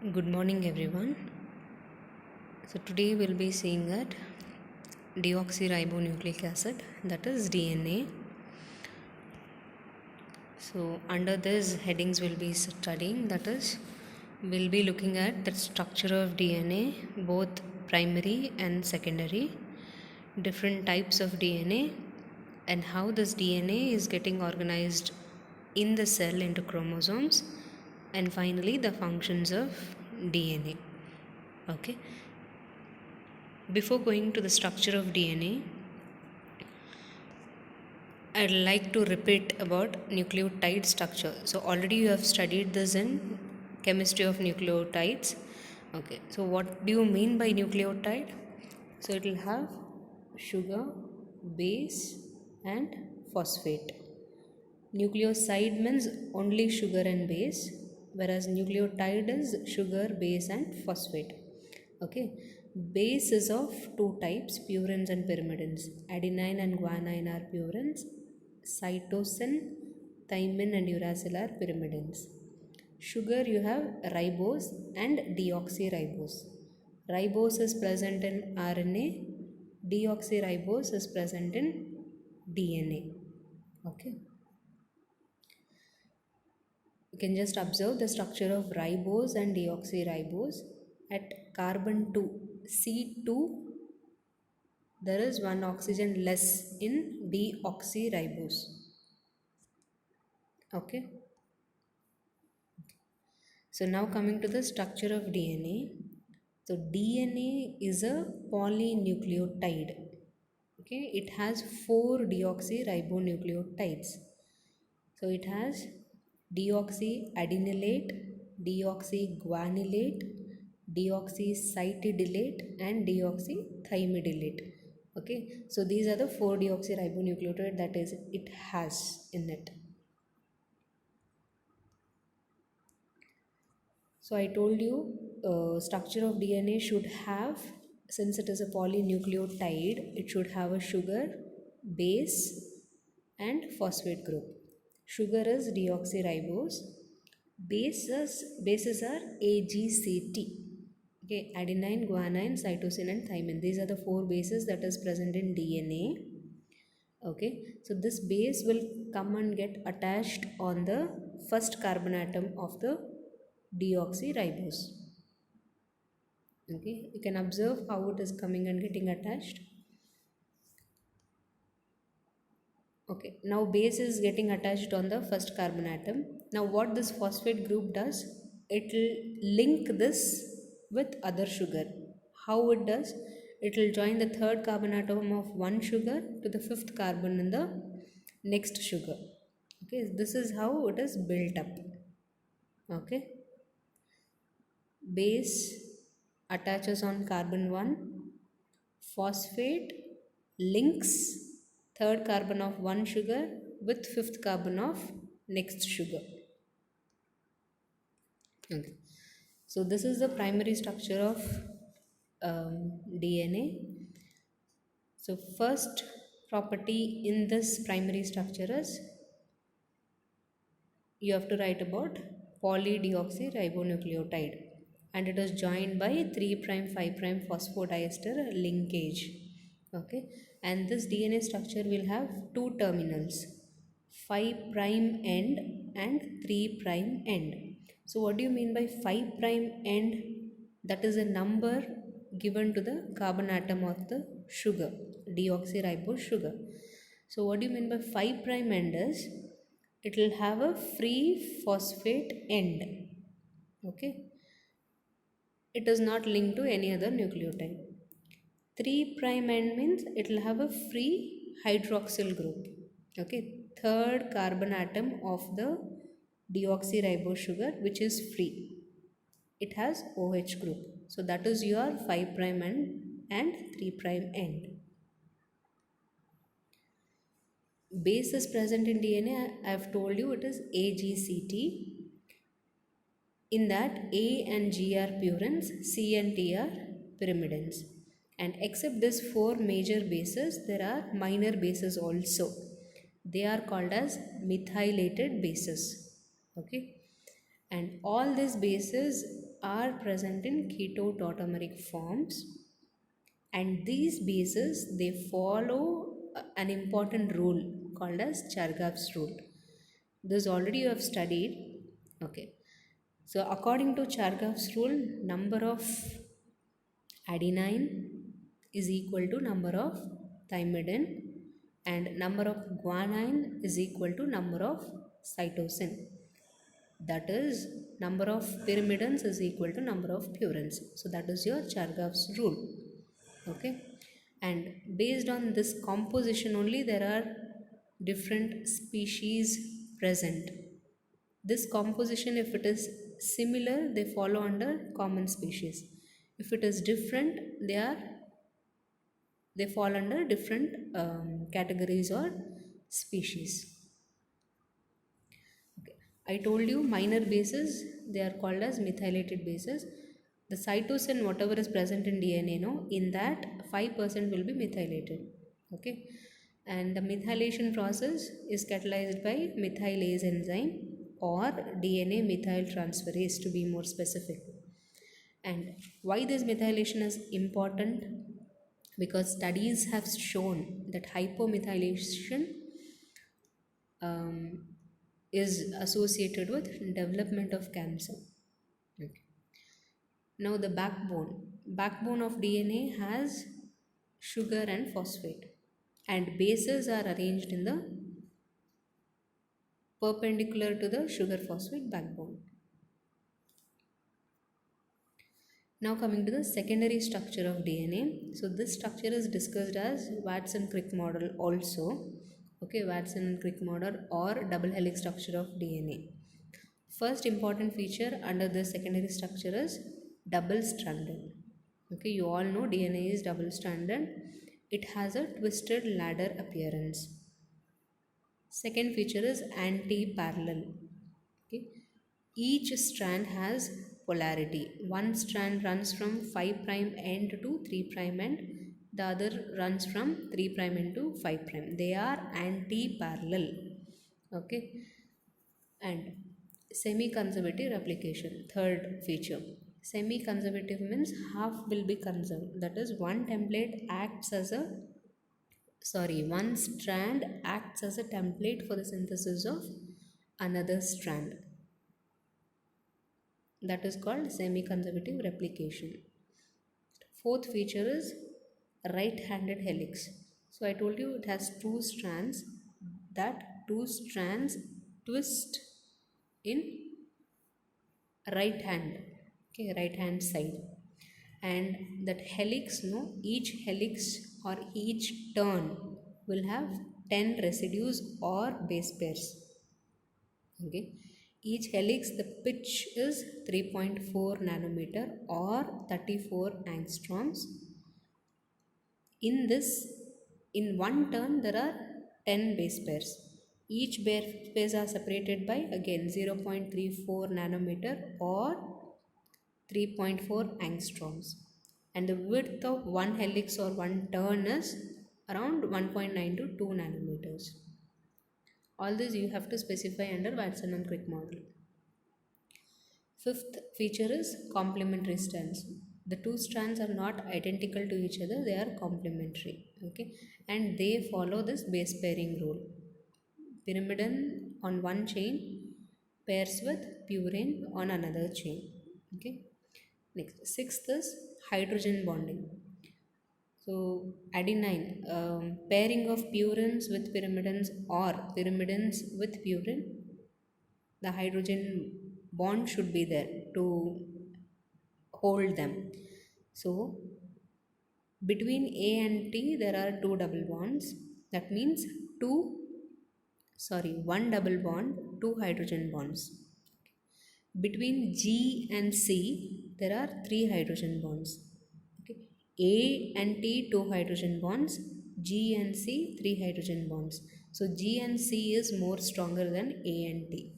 Good morning, everyone. So, today we'll be seeing at deoxyribonucleic acid, that is DNA. So, under this headings, we'll be studying, that is, we'll be looking at the structure of DNA, both primary and secondary, different types of DNA, and how this DNA is getting organized in the cell into chromosomes, and finally, the functions of DNA. Okay. Before going to the structure of DNA, I'd like to repeat about nucleotide structure. So already you have studied this in chemistry of nucleotides. Okay, so what do you mean by nucleotide? So it will have sugar, base and phosphate. Nucleoside means only sugar and base, whereas nucleotide is sugar, base and phosphate. Okay, base is of two types, purines and pyrimidines. Adenine and guanine are purines, cytosine, thymine and uracil are pyrimidines. Sugar, you have ribose and deoxyribose. Ribose is present in RNA, deoxyribose is present in DNA. Okay, you can just observe the structure of ribose and deoxyribose. At carbon 2, C2, there is one oxygen less in deoxyribose. Okay. So now coming to the structure of DNA. So DNA is a polynucleotide. Okay, it has 4 deoxyribonucleotides. So it has deoxyadenylate, deoxyguanylate, deoxycytidylate and deoxythymidylate. Okay, so these are the 4 deoxyribonucleotide that is it has in it. So I told you structure of DNA should have, since it is a polynucleotide, it should have a sugar, base and phosphate group. Sugar is deoxyribose. Bases are AGCT. Okay, adenine, guanine, cytosine and thymine. These are the 4 bases that is present in DNA. Okay, so this base will come and get attached on the first carbon atom of the deoxyribose. Okay, you can observe how it is coming and getting attached. Okay, now base is getting attached on the first carbon atom. Now what this phosphate group does, it will link this with other sugar. How it does? It will join the third carbon atom of one sugar to the fifth carbon in the next sugar. Okay, this is how it is built up. Okay, base attaches on carbon 1, phosphate links third carbon of one sugar with fifth carbon of next sugar. Okay, so this is the primary structure of DNA. So first property in this primary structure is you have to write about polydeoxyribonucleotide, and it is joined by 3' 5' phosphodiester linkage. Okay, and this DNA structure will have two terminals, 5' end and 3' end. So what do you mean by 5' end? That is a number given to the carbon atom of the sugar, deoxyribose sugar. So what do you mean by 5' end is it will have a free phosphate end. Okay, it is not linked to any other nucleotide. 3' end means it will have a free hydroxyl group. Okay, third carbon atom of the deoxyribose sugar which is free, it has OH group. So that is your 5' end and 3' end. Base is present in DNA. I have told you it is AGCT. In that, A and G are purines, C and T are pyrimidines. And except these 4 major bases, there are minor bases also. They are called as methylated bases. Okay, and all these bases are present in keto-tautomeric forms, and these bases they follow an important rule called as Chargaff's rule. This already you have studied. Okay. So according to Chargaff's rule, number of adenine is equal to number of thymidine and number of guanine is equal to number of cytosine. That is, number of pyrimidines is equal to number of purines. So that is your Chargaff's rule. Okay. And based on this composition only, there are different species present. This composition, if it is similar, they follow under common species. If it is different, they fall under different categories or species. Okay. I told you minor bases, they are called as methylated bases. The cytosine, whatever is present in DNA, no, in that 5% will be methylated. Okay. And the methylation process is catalyzed by methylase enzyme or DNA methyltransferase, to be more specific. And why this methylation is important? Because studies have shown that hypomethylation is associated with development of cancer. Okay. Now the backbone of DNA has sugar and phosphate, and bases are arranged in the perpendicular to the sugar phosphate backbone. Now coming to the secondary structure of DNA. So this structure is discussed as Watson-Crick model also. Okay, Watson-Crick model or double helix structure of DNA. First important feature under the secondary structure is double stranded. Okay, you all know DNA is double stranded. It has a twisted ladder appearance. Second feature is anti-parallel. Okay, each strand has polarity. One strand runs from 5' end to 3' end. The other runs from 3' end to 5'. They are anti-parallel. Okay. And semi-conservative replication. Third feature. Semi-conservative means half will be conserved. That is, one strand acts as a template for the synthesis of another strand. That is called semi-conservative replication. Fourth feature is right-handed helix. So I told you it has two strands. That two strands twist in right hand. Okay, right hand side. And that helix, no, each helix or each turn will have 10 residues or base pairs. Okay. Each helix, the pitch is 3.4 nanometer or 34 angstroms. In one turn, there are 10 base pairs. Each base pairs are separated by again 0.34 nanometer or 3.4 angstroms. And the width of one helix or one turn is around 1.9 to 2 nanometers. All this you have to specify under Watson and Crick model. Fifth feature is complementary strands. The two strands are not identical to each other, they are complementary. Okay, and they follow this base pairing rule. Pyrimidine on one chain pairs with purine on another chain. Okay. Next, sixth is hydrogen bonding. So adenine, pairing of purines with pyrimidines or pyrimidines with purine, the hydrogen bond should be there to hold them. So between A and T there are two double bonds. That means one double bond, two hydrogen bonds. Between G and C there are three hydrogen bonds. Okay. A and T, two hydrogen bonds. G and C, three hydrogen bonds. So G and C is more stronger than A and T.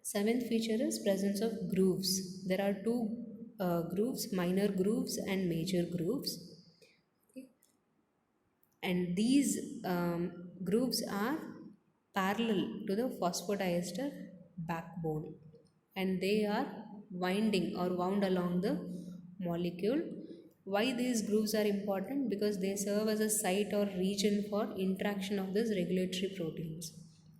Seventh feature is presence of grooves. There are two grooves, minor grooves and major grooves. Okay. And these grooves are parallel to the phosphodiester backbone, and they are winding or wound along the molecule. Why these grooves are important? Because they serve as a site or region for interaction of these regulatory proteins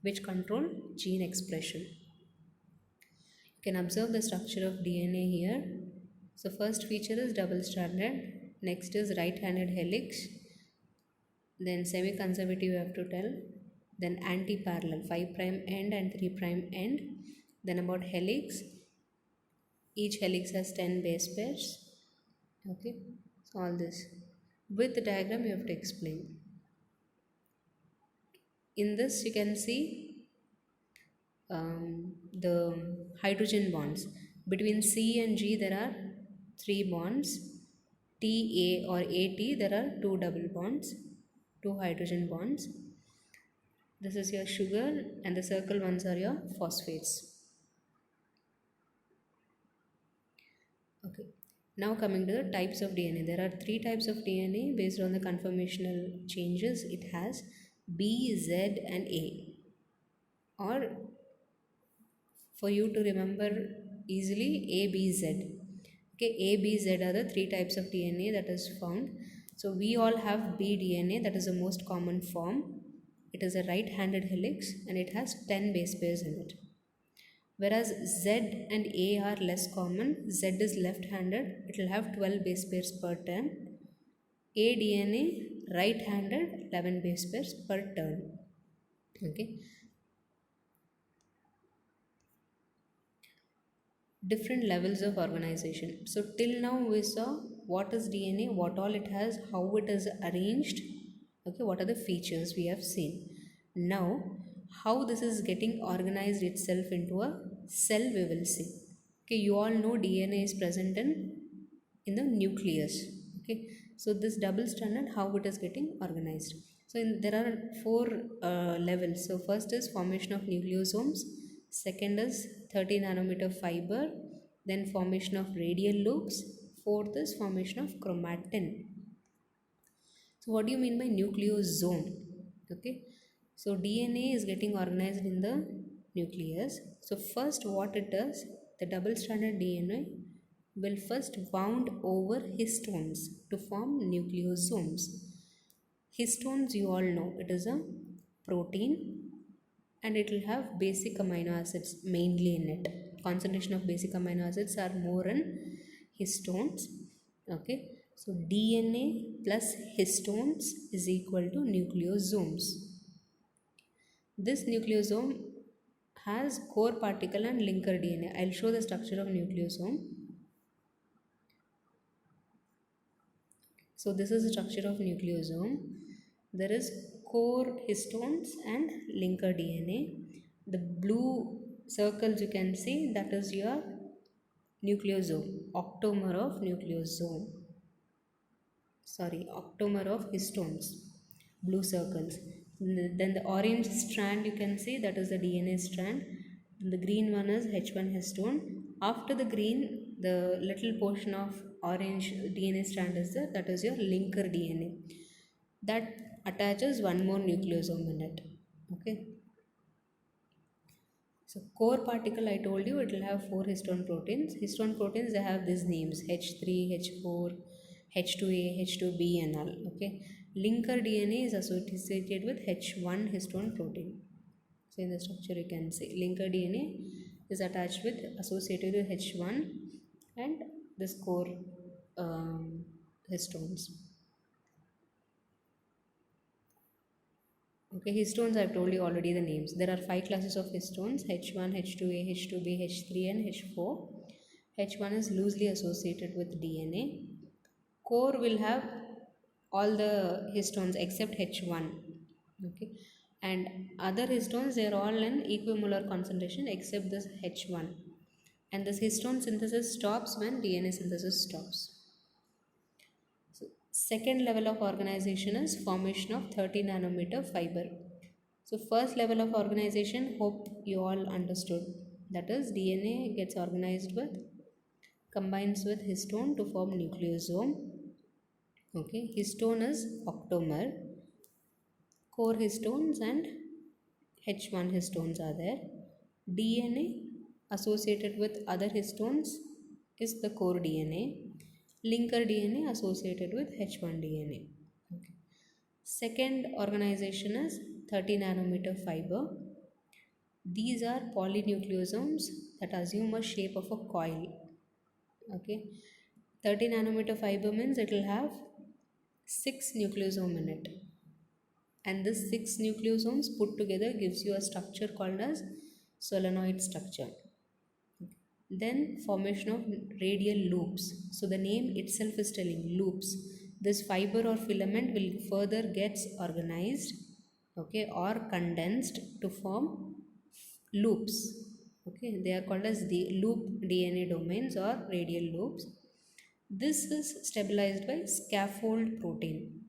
which control gene expression. You can observe the structure of DNA here. So first feature is double stranded, next is right-handed helix, then semi-conservative you have to tell, then anti-parallel 5' end and 3' end, then about helix, each helix has 10 base pairs. Okay, so all this with the diagram you have to explain. In this you can see the hydrogen bonds. Between C and G there are 3 bonds. Ta or At there are 2 double bonds, 2 hydrogen bonds. This is your sugar and the circle ones are your phosphates. Okay. Now coming to the types of DNA. There are 3 types of DNA based on the conformational changes. It has B, Z and A. Or for you to remember easily, A, B, Z. Okay, A, B, Z are the 3 types of DNA that is found. So we all have B DNA, that is the most common form. It is a right-handed helix and it has 10 base pairs in it. Whereas Z and A are less common. Z is left-handed, it will have 12 base pairs per turn. A DNA, right-handed, 11 base pairs per turn. Okay. Different levels of organization. So till now we saw what is DNA, what all it has, how it is arranged, okay, what are the features we have seen. Now how this is getting organized itself into a cell we will see. Okay, you all know DNA is present in the nucleus. Okay, so this double stranded, how it is getting organized. So there are 4 levels. So first is formation of nucleosomes, second is 30 nanometer fiber, then formation of radial loops, fourth is formation of chromatin. So what do you mean by nucleosome? Okay, so DNA is getting organized in the nucleus. So first what it does, the double stranded DNA will first wound over histones to form nucleosomes. Histones you all know, it is a protein and it will have basic amino acids mainly in it. Concentration of basic amino acids are more in histones. Okay, so DNA plus histones is equal to nucleosomes. This nucleosome has core particle and linker DNA. I'll show the structure of nucleosome. So this is the structure of nucleosome. There is core histones and linker DNA. The blue circles you can see, that is your nucleosome, octamer of nucleosome. Sorry, octamer of histones, blue circles. Then the orange strand you can see, that is the DNA strand. The green one is H1 histone. After the green, the little portion of orange DNA strand is there, that is your linker DNA. That attaches one more nucleosome in it. Okay. So core particle, I told you, it will have 4 histone proteins. Histone proteins, they have these names H3, H4, H2A, H2B and all. Okay. Linker DNA is associated with H1 histone protein. So in the structure you can see linker DNA is attached with associated with H1 and this core histones. Okay, histones I've told you already the names. There are 5 classes of histones: H1, H2A, H2B, H3 and H4. H1 is loosely associated with DNA. Core will have all the histones except H1. Okay, and other histones, they are all in equimolar concentration except this H1. And this histone synthesis stops when DNA synthesis stops. So second level of organization is formation of 30 nanometer fiber. So first level of organization, hope you all understood. That is DNA gets organized with, combines with histone to form nucleosome. Okay, histone is octamer, core histones and H1 histones are there. DNA associated with other histones is the core DNA. Linker DNA associated with H1 DNA. Okay. Second organization is 30 nanometer fiber. These are polynucleosomes that assume a shape of a coil. Okay, 30 nanometer fiber means it will have 6 nucleosome in it, and this 6 nucleosomes put together gives you a structure called as solenoid structure. Then formation of radial loops. So the name itself is telling loops. This fiber or filament will further gets organized, okay, or condensed to form loops. Okay, they are called as the loop DNA domains or radial loops. This is stabilized by scaffold protein.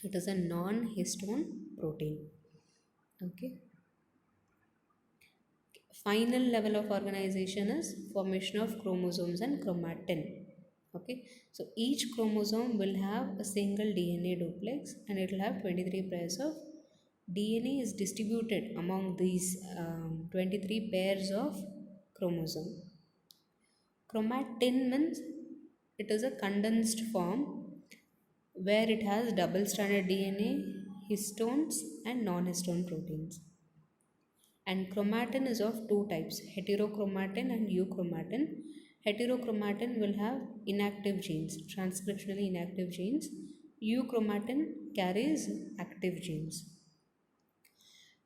It is a non-histone protein. Okay. Final level of organization is formation of chromosomes and chromatin. Okay, so each chromosome will have a single DNA duplex and it will have 23 pairs of DNA is distributed among these 23 pairs of chromosome. Chromatin means it is a condensed form where it has double stranded DNA, histones and non-histone proteins. And chromatin is of two types, heterochromatin and euchromatin. Heterochromatin will have inactive genes, transcriptionally inactive genes. Euchromatin carries active genes.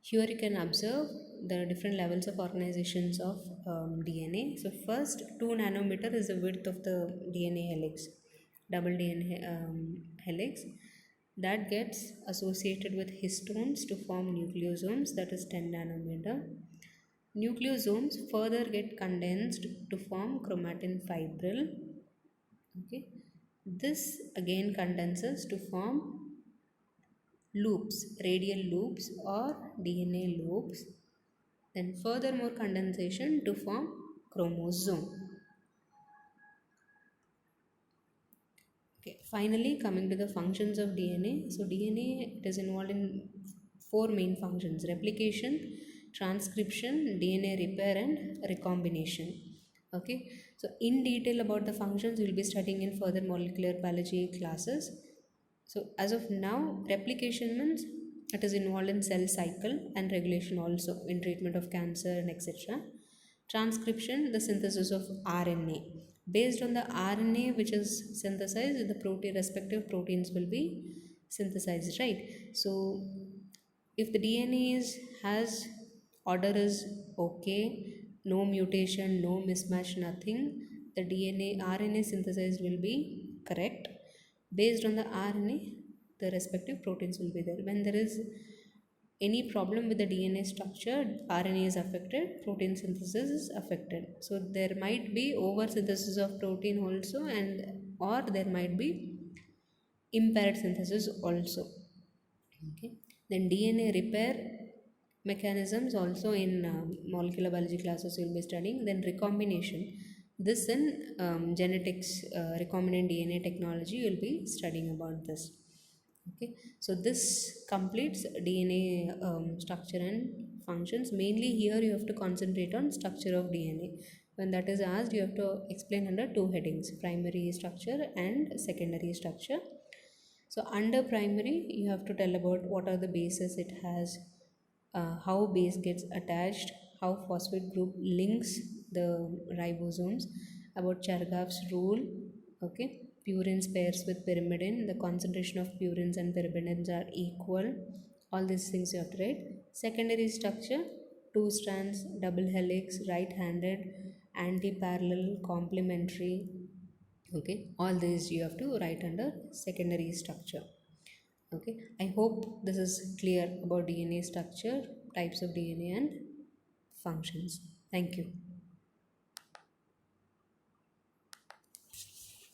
Here you can observe the different levels of organizations of DNA. So first 2 nanometer is the width of the DNA helix, double DNA helix, that gets associated with histones to form nucleosomes, that is 10 nanometer. Nucleosomes further get condensed to form chromatin fibril. Okay, this again condenses to form loops, radial loops or DNA loops. Then furthermore condensation to form chromosome. Okay, finally coming to the functions of DNA. So DNA, it is involved in 4 main functions: replication, transcription, DNA repair and recombination. Okay, so in detail about the functions we will be studying in further molecular biology classes. So as of now, replication means it is involved in cell cycle and regulation also in treatment of cancer and etc. Transcription, the synthesis of RNA. Based on the RNA which is synthesized, the protein respective proteins will be synthesized, right? So if the DNA has order is okay, no mutation, no mismatch, nothing, the DNA RNA synthesized will be correct. Based on the RNA, the respective proteins will be there. When there is any problem with the DNA structure, RNA is affected, protein synthesis is affected. So there might be over synthesis of protein also, and or there might be impaired synthesis also. Okay, then DNA repair mechanisms also in molecular biology classes you'll be studying. Then recombination, this in genetics, recombinant DNA technology you'll be studying about this. Okay, so this completes DNA structure and functions. Mainly here you have to concentrate on structure of DNA. When that is asked, you have to explain under two headings: primary structure and secondary structure. So under primary, you have to tell about what are the bases it has, how base gets attached, how phosphate group links the ribosomes, about Chargaff's rule, okay, purines pairs with pyrimidine, the concentration of purines and pyrimidines are equal, all these things you have to write. Secondary structure, two strands, double helix, right-handed, anti-parallel, complementary, okay, all these you have to write under secondary structure. Okay, I hope this is clear about DNA structure, types of DNA and functions. Thank you.